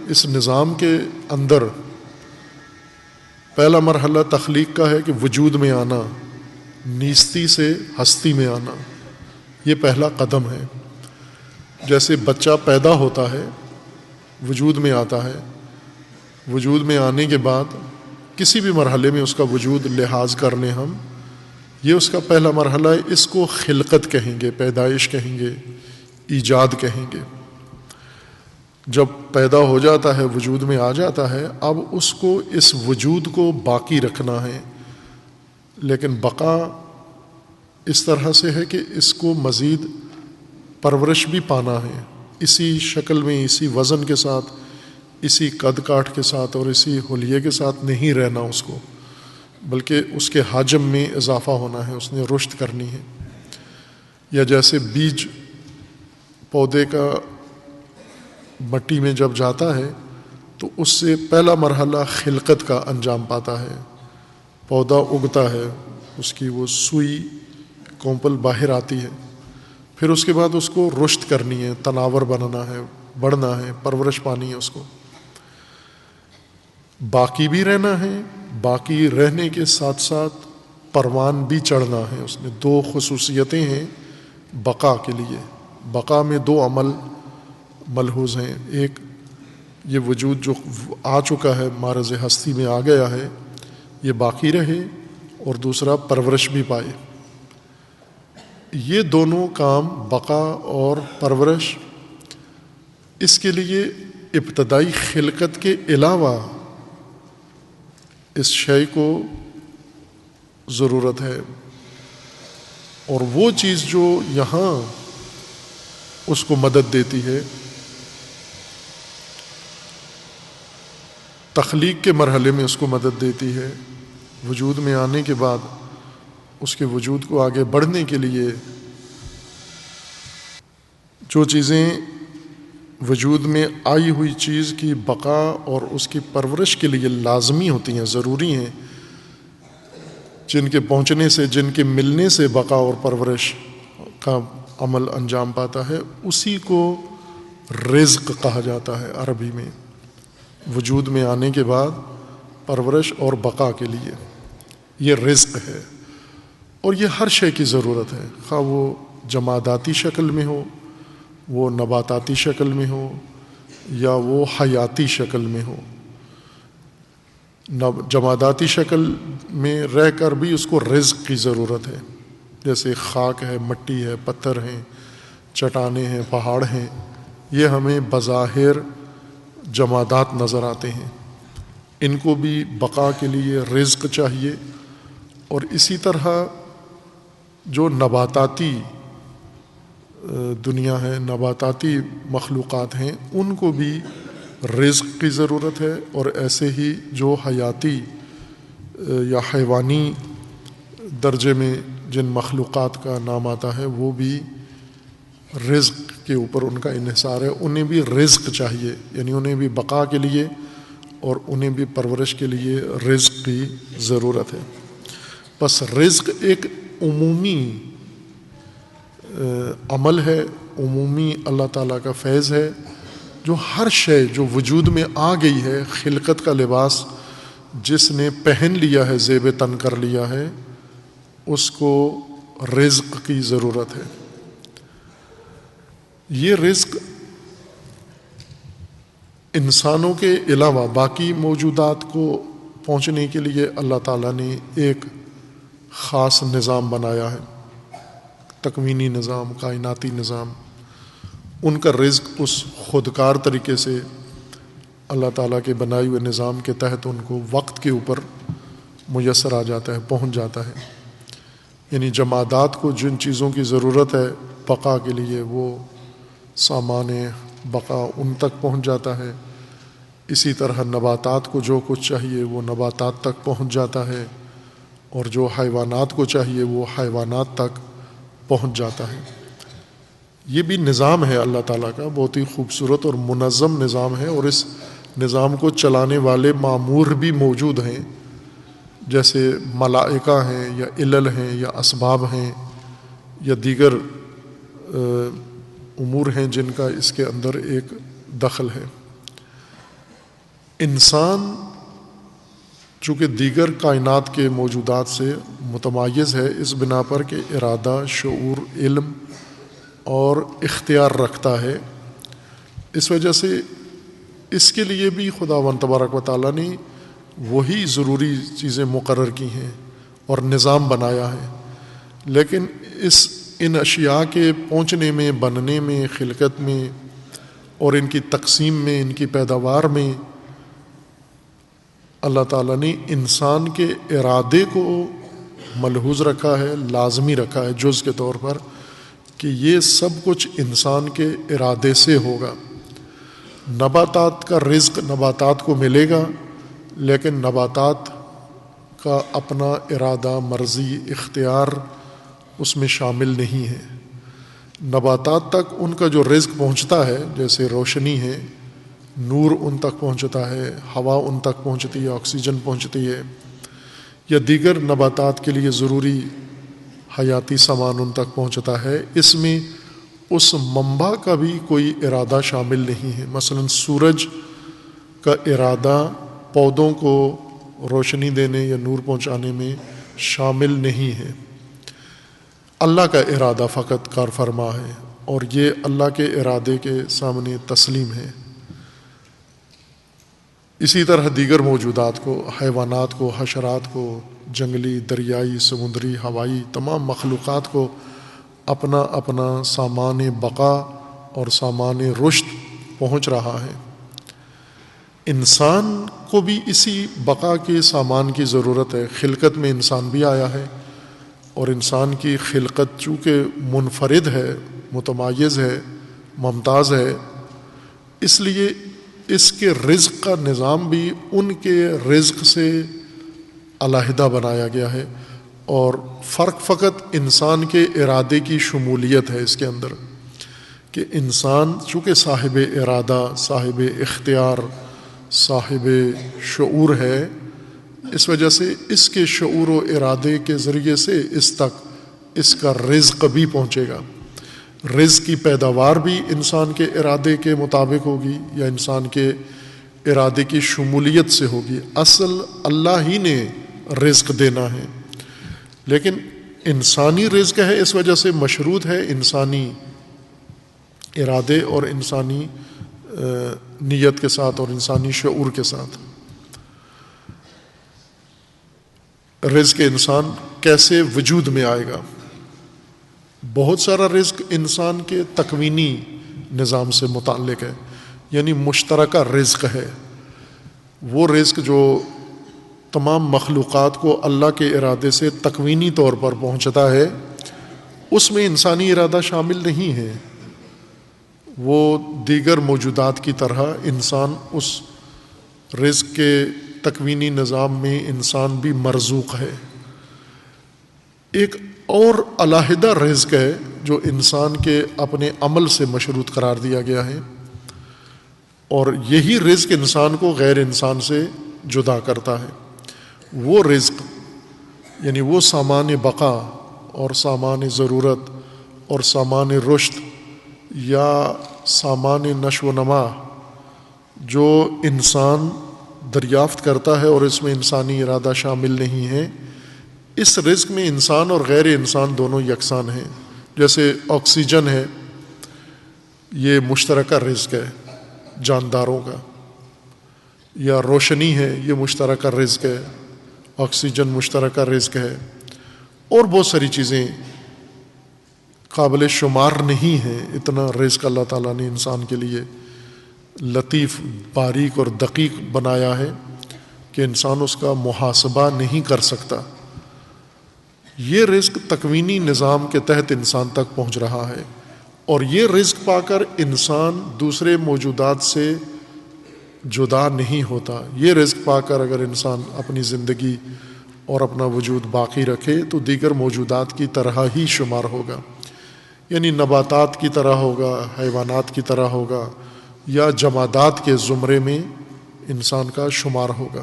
اس نظام کے اندر پہلا مرحلہ تخلیق کا ہے کہ وجود میں آنا، نیستی سے ہستی میں آنا، یہ پہلا قدم ہے۔ جیسے بچہ پیدا ہوتا ہے، وجود میں آتا ہے، وجود میں آنے کے بعد کسی بھی مرحلے میں اس کا وجود لحاظ کر لیں ہم، یہ اس کا پہلا مرحلہ ہے۔ اس کو خلقت کہیں گے، پیدائش کہیں گے، ایجاد کہیں گے۔ جب پیدا ہو جاتا ہے، وجود میں آ جاتا ہے، اب اس کو اس وجود کو باقی رکھنا ہے، لیکن بقا اس طرح سے ہے کہ اس کو مزید پرورش بھی پانا ہے، اسی شکل میں، اسی وزن کے ساتھ، اسی قد کاٹ کے ساتھ اور اسی حلیے کے ساتھ نہیں رہنا اس کو، بلکہ اس کے حجم میں اضافہ ہونا ہے، اس نے رشد کرنی ہے۔ یا جیسے بیج پودے کا مٹی میں جب جاتا ہے تو اس سے پہلا مرحلہ خلقت کا انجام پاتا ہے، پودا اگتا ہے، اس کی وہ سوئی کومپل باہر آتی ہے، پھر اس کے بعد اس کو رشد کرنی ہے، تناور بننا ہے، بڑھنا ہے، پرورش پانی ہے اس کو، باقی بھی رہنا ہے، باقی رہنے کے ساتھ ساتھ پروان بھی چڑھنا ہے۔ اس میں دو خصوصیتیں ہیں بقا کے لیے۔ بقا میں دو عمل ملحوظ ہیں، ایک یہ وجود جو آ چکا ہے، معرض ہستی میں آ گیا ہے، یہ باقی رہے، اور دوسرا پرورش بھی پائے۔ یہ دونوں کام، بقا اور پرورش، اس کے لیے ابتدائی خلقت کے علاوہ اس شے کو ضرورت ہے، اور وہ چیز جو یہاں اس کو مدد دیتی ہے، تخلیق کے مرحلے میں اس کو مدد دیتی ہے، وجود میں آنے کے بعد اس کے وجود کو آگے بڑھنے کے لیے جو چیزیں وجود میں آئی ہوئی چیز کی بقا اور اس کی پرورش کے لیے لازمی ہوتی ہیں، ضروری ہیں، جن کے پہنچنے سے، جن کے ملنے سے بقا اور پرورش کا عمل انجام پاتا ہے، اسی کو رزق کہا جاتا ہے عربی میں۔ وجود میں آنے کے بعد پرورش اور بقا کے لیے یہ رزق ہے، اور یہ ہر شے کی ضرورت ہے، خواہ وہ جماداتی شکل میں ہو، وہ نباتاتی شکل میں ہو، یا وہ حیاتی شکل میں ہو۔ جماداتی شکل میں رہ کر بھی اس کو رزق کی ضرورت ہے، جیسے خاک ہے، مٹی ہے، پتھر ہیں، چٹانیں ہیں، پہاڑ ہیں، یہ ہمیں بظاہر جمادات نظر آتے ہیں، ان کو بھی بقا کے لیے رزق چاہیے۔ اور اسی طرح جو نباتاتی دنیا ہے، نباتاتی مخلوقات ہیں، ان کو بھی رزق کی ضرورت ہے، اور ایسے ہی جو حیاتی یا حیوانی درجے میں جن مخلوقات کا نام آتا ہے، وہ بھی رزق کے اوپر ان کا انحصار ہے، انہیں بھی رزق چاہیے، یعنی انہیں بھی بقا کے لیے اور انہیں بھی پرورش کے لیے رزق کی ضرورت ہے۔ بس رزق ایک عمومی عمل ہے، عمومی اللہ تعالیٰ کا فیض ہے، جو ہر شے جو وجود میں آ گئی ہے، خلقت کا لباس جس نے پہن لیا ہے، زیب تن کر لیا ہے، اس کو رزق کی ضرورت ہے۔ یہ رزق انسانوں کے علاوہ باقی موجودات کو پہنچنے کے لیے اللہ تعالیٰ نے ایک خاص نظام بنایا ہے، تکوینی نظام، کائناتی نظام۔ ان کا رزق اس خودکار طریقے سے اللہ تعالیٰ کے بنائے ہوئے نظام کے تحت ان کو وقت کے اوپر میسر آ جاتا ہے، پہنچ جاتا ہے۔ یعنی جمادات کو جن چیزوں کی ضرورت ہے بقا کے لیے، وہ سامان بقا ان تک پہنچ جاتا ہے۔ اسی طرح نباتات کو جو کچھ چاہیے وہ نباتات تک پہنچ جاتا ہے، اور جو حیوانات کو چاہیے وہ حیوانات تک پہنچ جاتا ہے۔ یہ بھی نظام ہے اللہ تعالیٰ کا، بہت ہی خوبصورت اور منظم نظام ہے، اور اس نظام کو چلانے والے مامور بھی موجود ہیں، جیسے ملائکہ ہیں، یا علل ہیں، یا اسباب ہیں، یا دیگر امور ہیں جن کا اس کے اندر ایک دخل ہے۔ انسان چونکہ دیگر کائنات کے موجودات سے متمایز ہے اس بنا پر کہ ارادہ، شعور، علم اور اختیار رکھتا ہے، اس وجہ سے اس کے لیے بھی خداوند تبارک و تعالیٰ نے وہی ضروری چیزیں مقرر کی ہیں اور نظام بنایا ہے، لیکن ان اشیاء کے پہنچنے میں، بننے میں، خلقت میں اور ان کی تقسیم میں، ان کی پیداوار میں اللہ تعالیٰ نے انسان کے ارادے کو ملحوظ رکھا ہے، لازمی رکھا ہے جز کے طور پر، کہ یہ سب کچھ انسان کے ارادے سے ہوگا۔ نباتات کا رزق نباتات کو ملے گا، لیکن نباتات کا اپنا ارادہ، مرضی، اختیار اس میں شامل نہیں ہے۔ نباتات تک ان کا جو رزق پہنچتا ہے، جیسے روشنی ہے، نور ان تک پہنچتا ہے، ہوا ان تک پہنچتی ہے، آکسیجن پہنچتی ہے، یا دیگر نباتات کے لیے ضروری حیاتی سامان ان تک پہنچتا ہے، اس میں اس منبع کا بھی کوئی ارادہ شامل نہیں ہے۔ مثلا سورج کا ارادہ پودوں کو روشنی دینے یا نور پہنچانے میں شامل نہیں ہے، اللہ کا ارادہ فقط کار فرما ہے، اور یہ اللہ کے ارادے کے سامنے تسلیم ہے۔ اسی طرح دیگر موجودات کو، حیوانات کو، حشرات کو، جنگلی، دریائی، سمندری، ہوائی، تمام مخلوقات کو اپنا اپنا سامان بقا اور سامان رشد پہنچ رہا ہے۔ انسان کو بھی اسی بقا کے سامان کی ضرورت ہے۔ خلقت میں انسان بھی آیا ہے، اور انسان کی خلقت چونکہ منفرد ہے، متمایز ہے، ممتاز ہے، اس لیے اس کے رزق کا نظام بھی ان کے رزق سے علیحدہ بنایا گیا ہے، اور فرق فقط انسان کے ارادے کی شمولیت ہے اس کے اندر، کہ انسان چونکہ صاحب ارادہ، صاحب اختیار، صاحب شعور ہے، اس وجہ سے اس کے شعور و ارادے کے ذریعے سے اس تک اس کا رزق بھی پہنچے گا۔ رزق کی پیداوار بھی انسان کے ارادے کے مطابق ہوگی یا انسان کے ارادے کی شمولیت سے ہوگی۔ اصل اللہ ہی نے رزق دینا ہے، لیکن انسانی رزق ہے، اس وجہ سے مشروط ہے انسانی ارادے اور انسانی نیت کے ساتھ اور انسانی شعور کے ساتھ۔ رزق انسان کیسے وجود میں آئے گا؟ بہت سارا رزق انسان کے تکوینی نظام سے متعلق ہے، یعنی مشترکہ رزق ہے۔ وہ رزق جو تمام مخلوقات کو اللہ کے ارادے سے تکوینی طور پر پہنچتا ہے، اس میں انسانی ارادہ شامل نہیں ہے۔ وہ دیگر موجودات کی طرح انسان اس رزق کے تکوینی نظام میں انسان بھی مرزوق ہے۔ ایک اور علیحدہ رزق ہے جو انسان کے اپنے عمل سے مشروط قرار دیا گیا ہے، اور یہی رزق انسان کو غیر انسان سے جدا کرتا ہے۔ وہ رزق یعنی وہ سامان بقا اور سامان ضرورت اور سامان رشد یا سامان نشو و نما جو انسان دریافت کرتا ہے اور اس میں انسانی ارادہ شامل نہیں ہے، اس رزق میں انسان اور غیر انسان دونوں یکساں ہیں۔ جیسے آکسیجن ہے، یہ مشترکہ رزق ہے جانداروں کا، یا روشنی ہے، یہ مشترکہ رزق ہے، آکسیجن مشترکہ رزق ہے، اور بہت ساری چیزیں قابل شمار نہیں ہیں۔ اتنا رزق اللہ تعالیٰ نے انسان کے لیے لطیف، باریک اور دقیق بنایا ہے کہ انسان اس کا محاسبہ نہیں کر سکتا۔ یہ رزق تکوینی نظام کے تحت انسان تک پہنچ رہا ہے، اور یہ رزق پا کر انسان دوسرے موجودات سے جدا نہیں ہوتا۔ یہ رزق پا کر اگر انسان اپنی زندگی اور اپنا وجود باقی رکھے تو دیگر موجودات کی طرح ہی شمار ہوگا، یعنی نباتات کی طرح ہوگا، حیوانات کی طرح ہوگا، یا جمادات کے زمرے میں انسان کا شمار ہوگا۔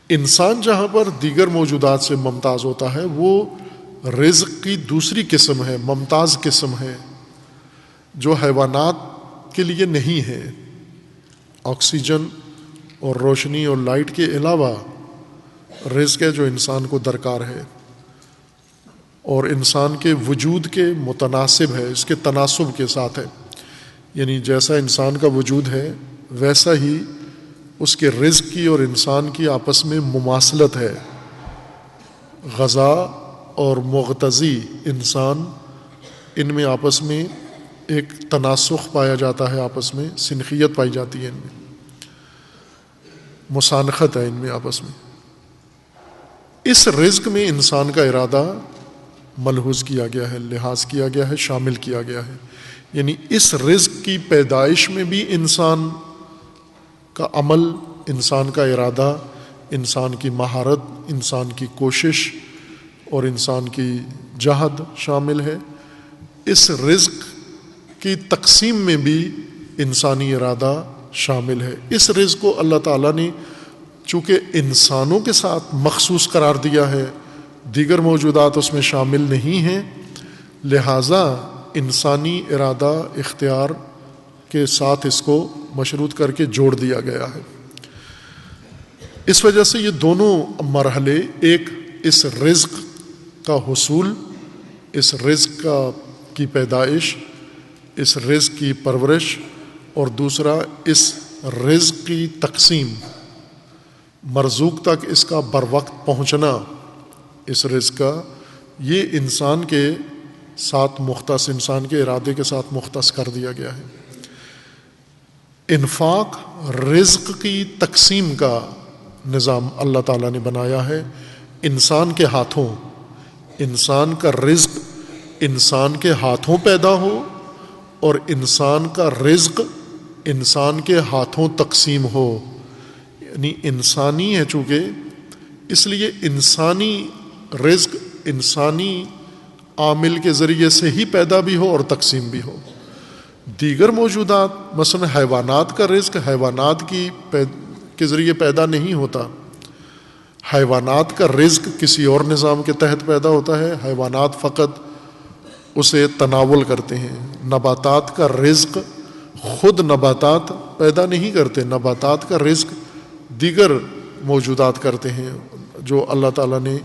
انسان جہاں پر دیگر موجودات سے ممتاز ہوتا ہے، وہ رزق کی دوسری قسم ہے، ممتاز قسم ہے، جو حیوانات کے لیے نہیں ہے، آکسیجن اور روشنی اور لائٹ کے علاوہ رزق ہے جو انسان کو درکار ہے اور انسان کے وجود کے متناسب ہے، اس کے تناسب کے ساتھ ہے، یعنی جیسا انسان کا وجود ہے ویسا ہی اس کے رزق کی اور انسان کی آپس میں مماثلت ہے۔ غذا اور مغتذی انسان، ان میں آپس میں ایک تناسخ پایا جاتا ہے، آپس میں سنخیت پائی جاتی ہے، ان میں مسانخت ہے ان میں آپس میں۔ اس رزق میں انسان کا ارادہ ملحوظ کیا گیا ہے، لحاظ کیا گیا ہے، شامل کیا گیا ہے، یعنی اس رزق کی پیدائش میں بھی انسان کا عمل، انسان کا ارادہ، انسان کی مہارت، انسان کی کوشش اور انسان کی جہد شامل ہے۔ اس رزق کی تقسیم میں بھی انسانی ارادہ شامل ہے۔ اس رزق کو اللہ تعالیٰ نے چونکہ انسانوں کے ساتھ مخصوص قرار دیا ہے، دیگر موجودات اس میں شامل نہیں ہیں، لہٰذا انسانی ارادہ اختیار کے ساتھ اس کو مشروط کر کے جوڑ دیا گیا ہے۔ اس وجہ سے یہ دونوں مرحلے، ایک اس رزق کا حصول، اس رزق کی پیدائش، اس رزق کی پرورش، اور دوسرا اس رزق کی تقسیم، مرزوق تک اس کا بروقت پہنچنا، اس رزق کا، یہ انسان کے ساتھ مختص، انسان کے ارادے کے ساتھ مختص کر دیا گیا ہے۔ انفاق، رزق کی تقسیم کا نظام اللہ تعالیٰ نے بنایا ہے انسان کے ہاتھوں، انسان کا رزق انسان کے ہاتھوں پیدا ہو اور انسان کا رزق انسان کے ہاتھوں تقسیم ہو، یعنی انسانی ہے چونکہ، اس لیے انسانی رزق انسانی عامل کے ذریعے سے ہی پیدا بھی ہو اور تقسیم بھی ہو۔ دیگر موجودات مثلا حیوانات کا رزق حیوانات کے ذریعے پیدا نہیں ہوتا، حیوانات کا رزق کسی اور نظام کے تحت پیدا ہوتا ہے، حیوانات فقط اسے تناول کرتے ہیں۔ نباتات کا رزق خود نباتات پیدا نہیں کرتے، نباتات کا رزق دیگر موجودات کرتے ہیں، جو اللہ تعالیٰ نے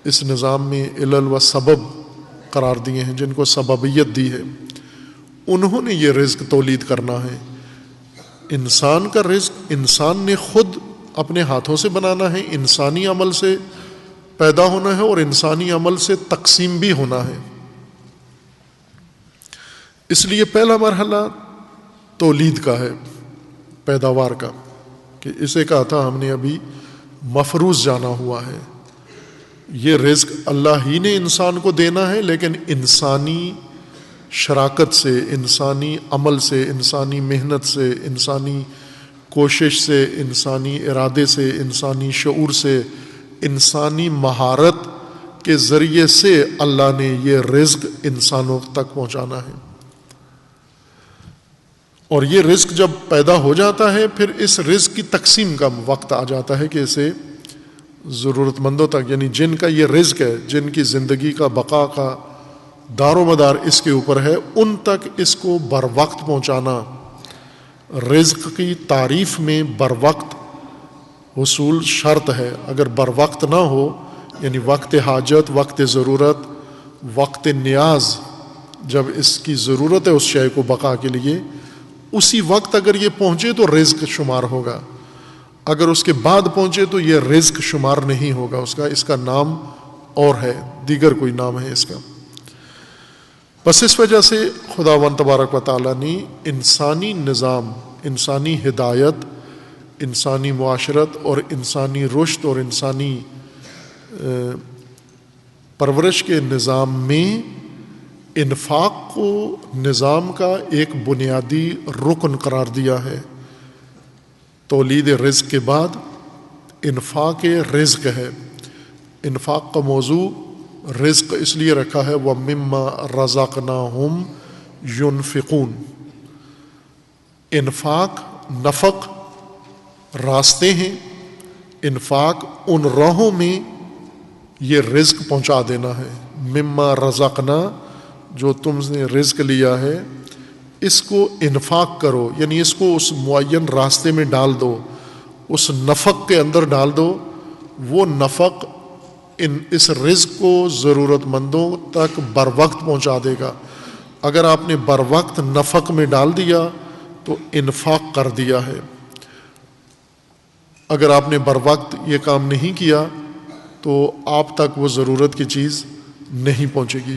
اس نظام میں علل و سبب قرار دیے ہیں، جن کو سببیت دی ہے، انہوں نے یہ رزق تولید کرنا ہے۔ انسان کا رزق انسان نے خود اپنے ہاتھوں سے بنانا ہے، انسانی عمل سے پیدا ہونا ہے اور انسانی عمل سے تقسیم بھی ہونا ہے۔ اس لیے پہلا مرحلہ تولید کا ہے، پیداوار کا، کہ اسے کہا تھا ہم نے ابھی مفروض جانا ہوا ہے۔ یہ رزق اللہ ہی نے انسان کو دینا ہے، لیکن انسانی شراکت سے، انسانی عمل سے، انسانی محنت سے، انسانی کوشش سے، انسانی ارادے سے، انسانی شعور سے، انسانی مہارت کے ذریعے سے اللہ نے یہ رزق انسانوں تک پہنچانا ہے۔ اور یہ رزق جب پیدا ہو جاتا ہے، پھر اس رزق کی تقسیم کا وقت آ جاتا ہے کہ اسے ضرورت مندوں تک، یعنی جن کا یہ رزق ہے، جن کی زندگی کا بقا کا دار و مدار اس کے اوپر ہے، ان تک اس کو بر وقت پہنچانا۔ رزق کی تعریف میں بر وقت حصول شرط ہے، اگر بر وقت نہ ہو، یعنی وقت حاجت، وقت ضرورت، وقت نیاز، جب اس کی ضرورت ہے اس شے کو بقا کے لیے، اسی وقت اگر یہ پہنچے تو رزق شمار ہوگا، اگر اس کے بعد پہنچے تو یہ رزق شمار نہیں ہوگا، اس کا نام اور ہے، دیگر کوئی نام ہے اس کا۔ بس اس وجہ سے خداوند تبارک و تعالیٰ نے انسانی نظام، انسانی ہدایت، انسانی معاشرت اور انسانی رشد اور انسانی پرورش کے نظام میں انفاق کو نظام کا ایک بنیادی رکن قرار دیا ہے۔ تولید رزق کے بعد انفاق رزق ہے۔ انفاق کا موضوع رزق اس لیے رکھا ہے وَمِمَّا رَزَقْنَاهُمْ يُنْفِقُونَ۔ انفاق نفق راستے ہیں، انفاق ان راہوں میں یہ رزق پہنچا دینا ہے۔ مما رزقنا، جو تم نے رزق لیا ہے، اس کو انفاق کرو، یعنی اس کو اس معین راستے میں ڈال دو، اس نفق کے اندر ڈال دو، وہ نفق اس رزق کو ضرورت مندوں تک بر وقت پہنچا دے گا۔ اگر آپ نے بر وقت نفق میں ڈال دیا تو انفاق کر دیا ہے، اگر آپ نے بر وقت یہ کام نہیں کیا تو آپ تک وہ ضرورت کی چیز نہیں پہنچے گی۔